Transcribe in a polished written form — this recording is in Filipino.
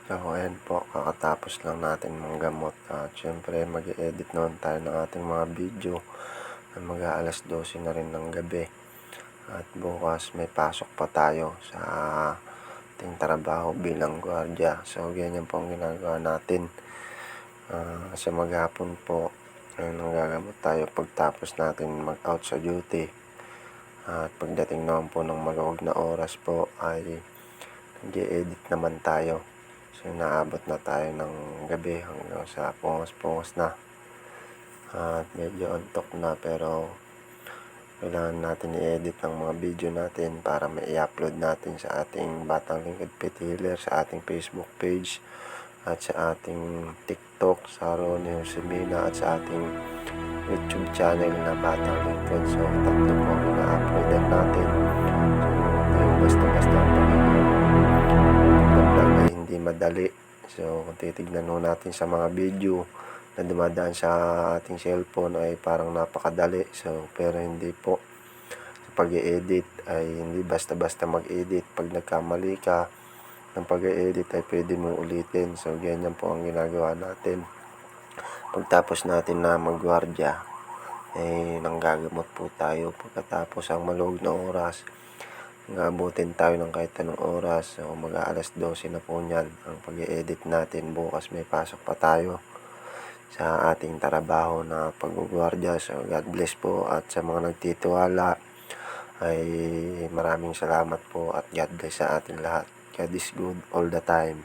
So, ayan po, kakatapos lang natin manggamot at syempre mag-e-edit naman tayo ng ating mga video na mag-12 na rin ng gabi. At bukas may pasok pa tayo sa ating trabaho bilang gwardiya. So, ganyan po ang ginagawa natin. Sa maghapon po, nanggagamot tayo pagtapos natin mag-out sa duty. At pagdating naman po ng maluwag na oras po ay nag-e-edit naman tayo. So, naabot na tayo ng gabi hanggang sa pungos-pungos na. At medyo antok na pero kailangan natin i-edit ang mga video natin para may i-upload natin sa ating Batang Lingkod Pet Healer, sa ating Facebook page at sa ating TikTok sa Ronnie Josemina at sa ating YouTube channel na Batang Lingkod. So, tatlo po ang ina-uploadan natin. So, basta-basta ang pag-vlog ay hindi madali. So, kung titignan mo natin sa mga video na dumadaan sa ating cellphone ay parang napakadali. So, pero hindi po. Sa pag-i-edit ay hindi basta-basta mag-edit. Pag nagkamali ka ng pag-i-edit ay pwede mo ulitin. So, ganyan po ang ginagawa natin. Pagtapos natin na magwardya ay nanggagamot po tayo. Pagkatapos ang maluwag na oras, abutin tayo ng kahit anong oras. So, mag-12 na po niyan ang pag-i-edit natin. Bukas may pasok pa tayo sa ating trabaho na paggugwardya. So, God bless po at sa mga nagtitiwala ay maraming salamat po at God bless sa ating lahat. God is good all the time.